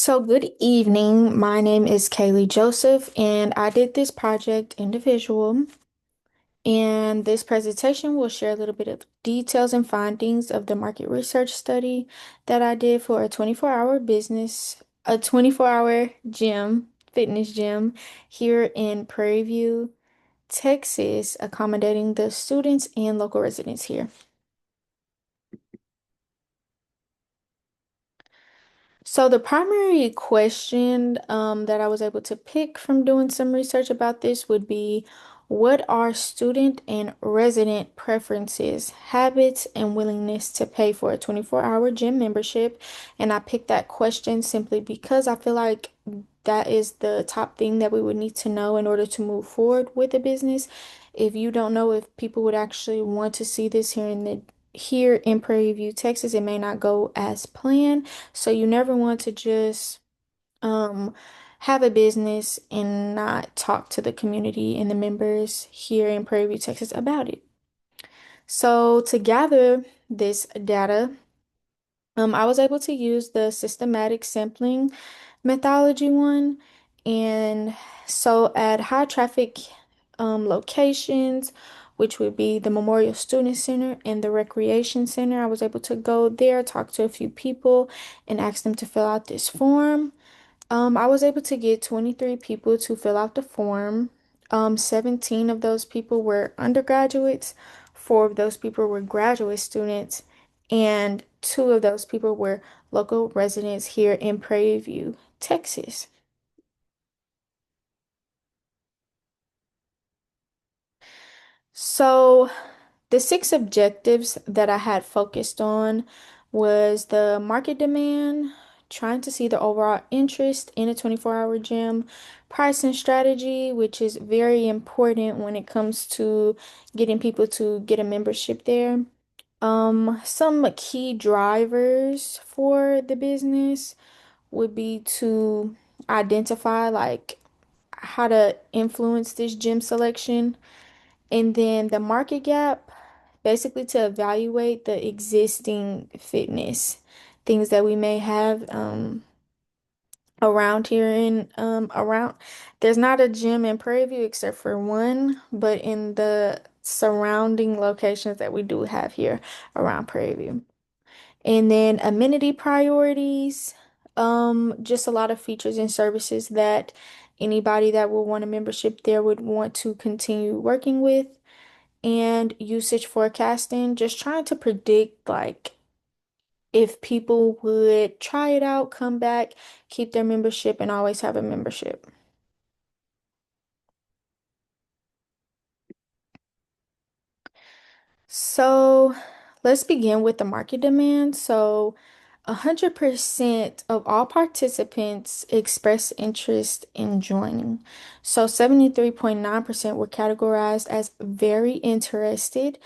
So, good evening. My name is Kaylee Joseph, and I did this project individual. And this presentation will share a little bit of details and findings of the market research study that I did for a 24-hour business, a 24-hour fitness gym here in Prairie View, Texas, accommodating the students and local residents here. So the primary question that I was able to pick from doing some research about this would be, what are student and resident preferences, habits, and willingness to pay for a 24-hour gym membership? And I picked that question simply because I feel like that is the top thing that we would need to know in order to move forward with the business. If you don't know if people would actually want to see this here in Prairie View, Texas, it may not go as planned. So you never want to just um have a business and not talk to the community and the members here in Prairie View, Texas about it. So to gather this data, I was able to use the systematic sampling methodology one. And so at high traffic locations, which would be the Memorial Student Center and the Recreation Center, I was able to go there, talk to a few people, and ask them to fill out this form. I was able to get 23 people to fill out the form. 17 of those people were undergraduates, four of those people were graduate students, and two of those people were local residents here in Prairie View, Texas. So, the six objectives that I had focused on was the market demand, trying to see the overall interest in a 24-hour gym, pricing strategy, which is very important when it comes to getting people to get a membership there. Some key drivers for the business would be to identify like how to influence this gym selection, and then the market gap, basically to evaluate the existing fitness things that we may have around here in around there's not a gym in Prairie View except for one, but in the surrounding locations that we do have here around Prairie View. And then amenity priorities, just a lot of features and services that anybody that will want a membership there would want to continue working with. And usage forecasting, just trying to predict like if people would try it out, come back, keep their membership, and always have a membership. So let's begin with the market demand. So 100% of all participants express interest in joining. So 73.9% were categorized as very interested.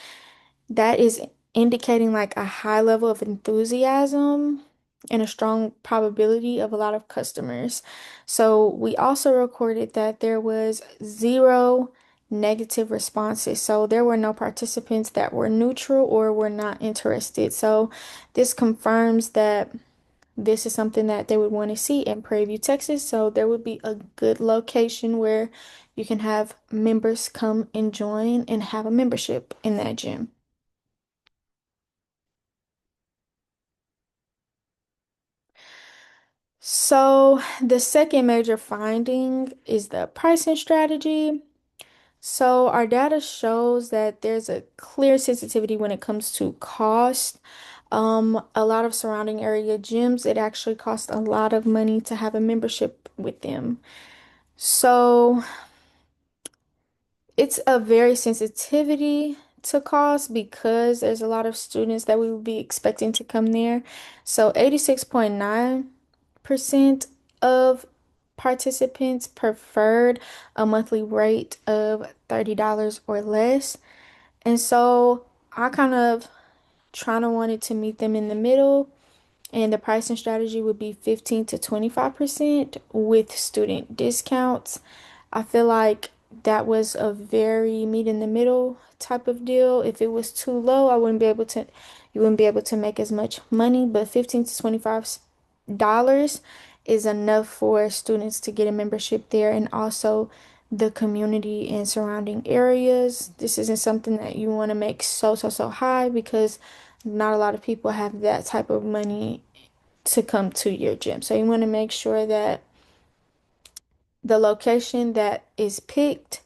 That is indicating like a high level of enthusiasm and a strong probability of a lot of customers. So we also recorded that there was zero negative responses. So there were no participants that were neutral or were not interested. So this confirms that this is something that they would want to see in Prairie View, Texas. So there would be a good location where you can have members come and join and have a membership in that gym. So, the second major finding is the pricing strategy. So, our data shows that there's a clear sensitivity when it comes to cost. A lot of surrounding area gyms, it actually costs a lot of money to have a membership with them. So, it's a very sensitivity to cost because there's a lot of students that we would be expecting to come there. So, 86.9% of participants preferred a monthly rate of $30 or less. And so I kind of trying to wanted to meet them in the middle, and the pricing strategy would be 15 to 25% with student discounts. I feel like that was a very meet in the middle type of deal. If it was too low, you wouldn't be able to make as much money, but 15 to $25 is enough for students to get a membership there, and also the community and surrounding areas. This isn't something that you want to make so high because not a lot of people have that type of money to come to your gym. So you want to make sure that the location that is picked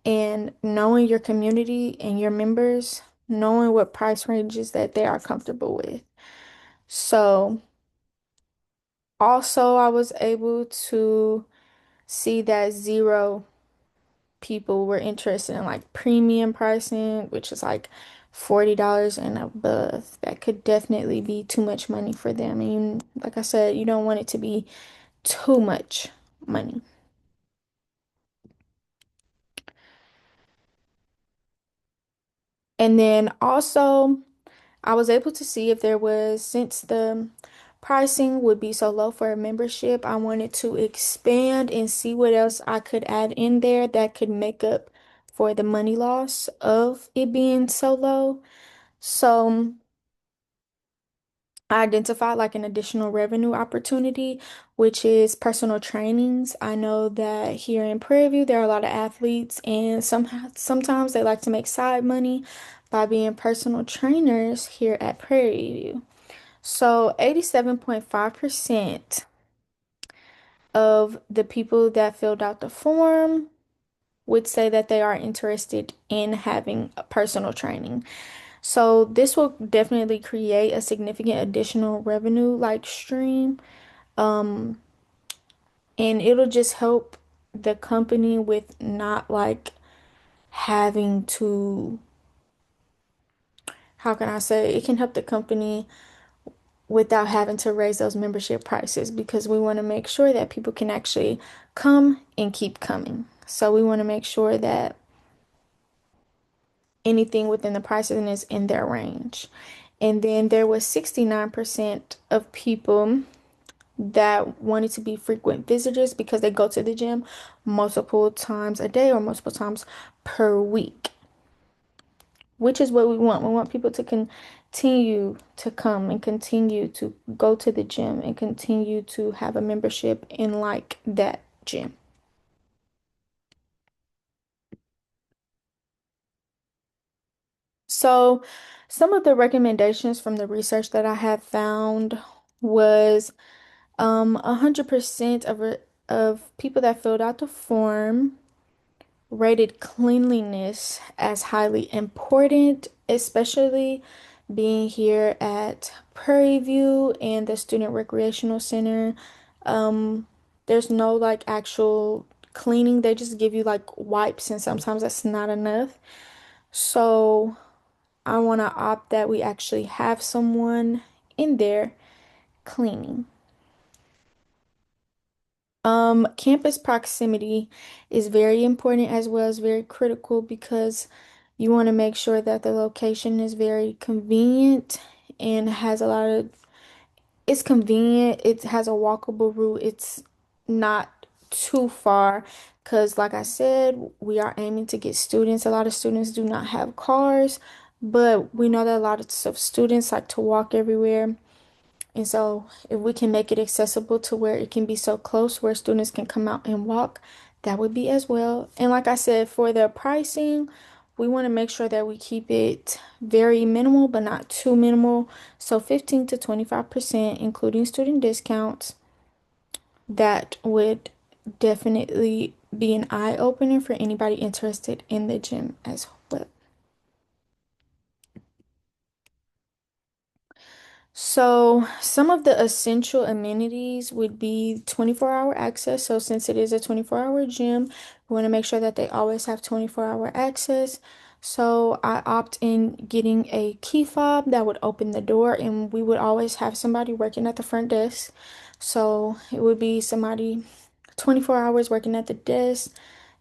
and knowing your community and your members, knowing what price ranges that they are comfortable with. So also I was able to see that zero people were interested in like premium pricing, which is like $40 and above. That could definitely be too much money for them. And you, like I said, you don't want it to be too much money. And then also, I was able to see if there was, since the pricing would be so low for a membership, I wanted to expand and see what else I could add in there that could make up for the money loss of it being so low. So I identified like an additional revenue opportunity, which is personal trainings. I know that here in Prairie View, there are a lot of athletes, and sometimes they like to make side money by being personal trainers here at Prairie View. So 87.5% of the people that filled out the form would say that they are interested in having a personal training. So this will definitely create a significant additional revenue like stream. Um, and it'll just help the company with not like having to, how can I say, it can help the company without having to raise those membership prices because we want to make sure that people can actually come and keep coming. So we want to make sure that anything within the pricing is in their range. And then there was 69% of people that wanted to be frequent visitors because they go to the gym multiple times a day or multiple times per week, which is what we want. We want people to continue to come and continue to go to the gym and continue to have a membership in like that gym. So, some of the recommendations from the research that I have found was 100% of people that filled out the form rated cleanliness as highly important, especially being here at Prairie View and the Student Recreational Center. Um, there's no like actual cleaning. They just give you like wipes, and sometimes that's not enough. So I want to opt that we actually have someone in there cleaning. Campus proximity is very important as well as very critical because you want to make sure that the location is very convenient and has a lot of, it's convenient, it has a walkable route, it's not too far because like I said, we are aiming to get students. A lot of students do not have cars, but we know that a lot of students like to walk everywhere. And so, if we can make it accessible to where it can be so close where students can come out and walk, that would be as well. And like I said, for the pricing, we want to make sure that we keep it very minimal, but not too minimal. So 15 to 25%, including student discounts, that would definitely be an eye opener for anybody interested in the gym as well. So, some of the essential amenities would be 24-hour access. So, since it is a 24-hour gym, we want to make sure that they always have 24-hour access. So, I opt in getting a key fob that would open the door, and we would always have somebody working at the front desk. So, it would be somebody 24 hours working at the desk,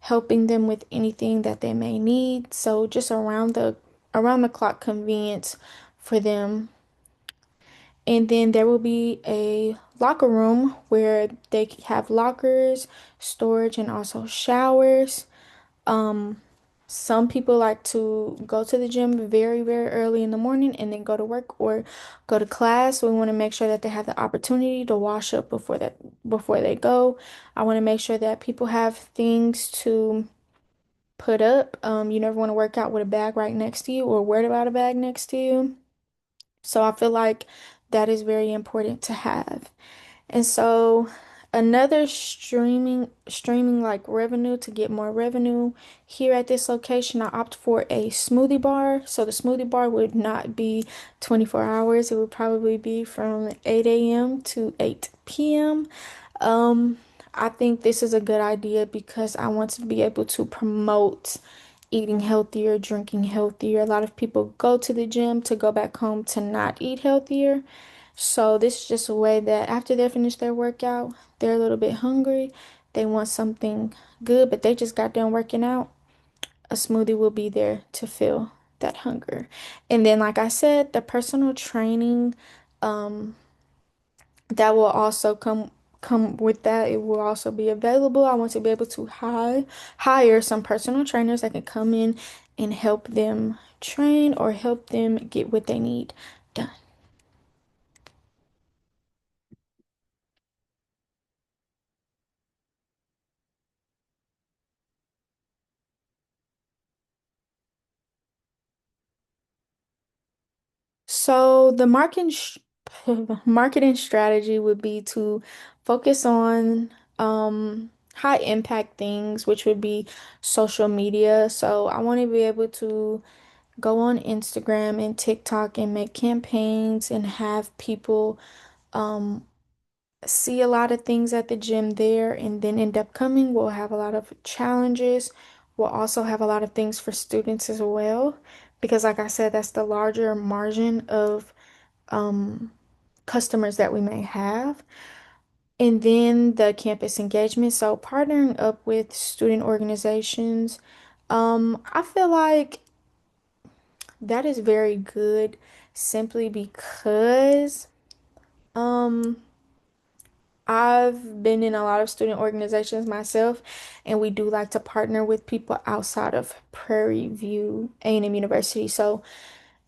helping them with anything that they may need. So, just around the clock convenience for them. And then there will be a locker room where have lockers, storage, and also showers. Some people like to go to the gym very, very early in the morning and then go to work or go to class. We want to make sure that they have the opportunity to wash up before they go. I want to make sure that people have things to put up. You never want to work out with a bag right next to you or worried about a bag next to you. So I feel like that is very important to have. And so another streaming like revenue to get more revenue here at this location, I opt for a smoothie bar. So the smoothie bar would not be 24 hours. It would probably be from 8 a.m. to 8 p.m. Um, I think this is a good idea because I want to be able to promote eating healthier, drinking healthier. A lot of people go to the gym to go back home to not eat healthier. So this is just a way that after they finish their workout, they're a little bit hungry. They want something good, but they just got done working out. A smoothie will be there to fill that hunger. And then, like I said, the personal training, um, that will also come with that. It will also be available. I want to be able to hire some personal trainers that can come in and help them train or help them get what they need done. So the marketing strategy would be to focus on high impact things, which would be social media. So I want to be able to go on Instagram and TikTok and make campaigns and have people um, see a lot of things at the gym there and then end up coming. We'll have a lot of challenges. We'll also have a lot of things for students as well. Because, like I said, that's the larger margin of um, customers that we may have. And then the campus engagement. So, partnering up with student organizations. I feel like that is very good simply because um I've been in a lot of student organizations myself, and we do like to partner with people outside of Prairie View A&M University. So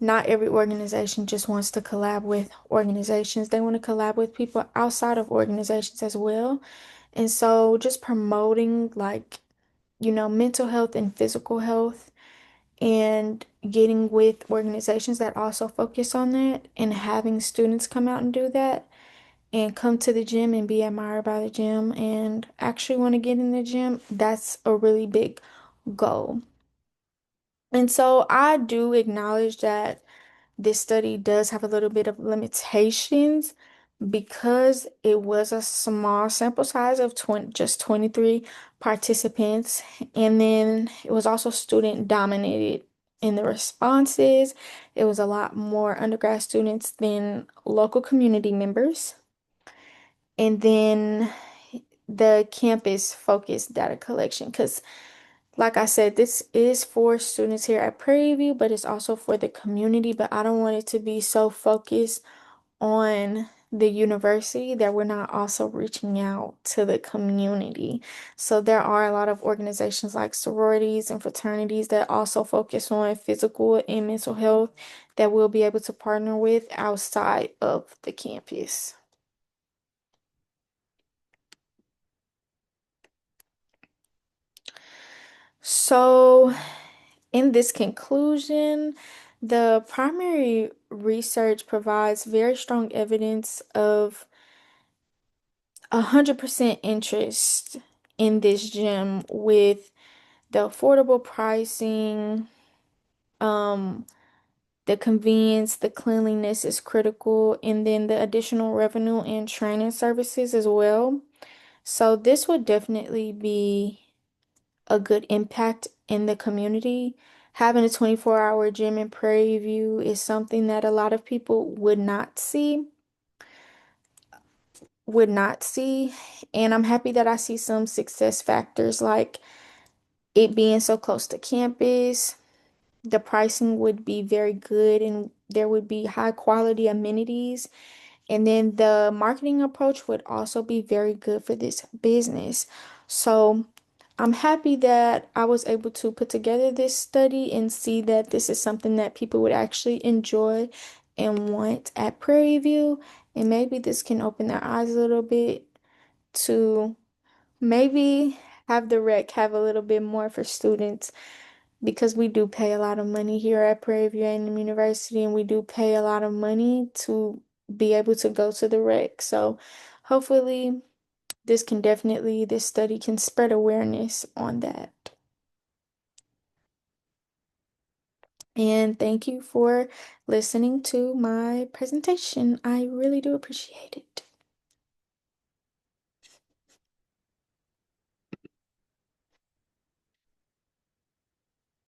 not every organization just wants to collab with organizations. They want to collab with people outside of organizations as well. And so just promoting like, mental health and physical health and getting with organizations that also focus on that and having students come out and do that and come to the gym and be admired by the gym and actually want to get in the gym, that's a really big goal. And so I do acknowledge that this study does have a little bit of limitations because it was a small sample size of 20, just 23 participants. And then it was also student dominated in the responses. It was a lot more undergrad students than local community members. And then the campus focused data collection because like I said, this is for students here at Prairie View, but it's also for the community. But I don't want it to be so focused on the university that we're not also reaching out to the community. So there are a lot of organizations like sororities and fraternities that also focus on physical and mental health that we'll be able to partner with outside of the campus. So in this conclusion, the primary research provides very strong evidence of 100% interest in this gym with the affordable pricing, um, the convenience, the cleanliness is critical, and then the additional revenue and training services as well. So this would definitely be a good impact in the community. Having a 24-hour gym in Prairie View is something that a lot of people would not see. And I'm happy that I see some success factors like it being so close to campus. The pricing would be very good and there would be high quality amenities. And then the marketing approach would also be very good for this business. So I'm happy that I was able to put together this study and see that this is something that people would actually enjoy and want at Prairie View. And maybe this can open their eyes a little bit to maybe have the rec have a little bit more for students because we do pay a lot of money here at Prairie View A&M University, and we do pay a lot of money to be able to go to the rec. So hopefully this study can spread awareness on that. And thank you for listening to my presentation. I really do appreciate it.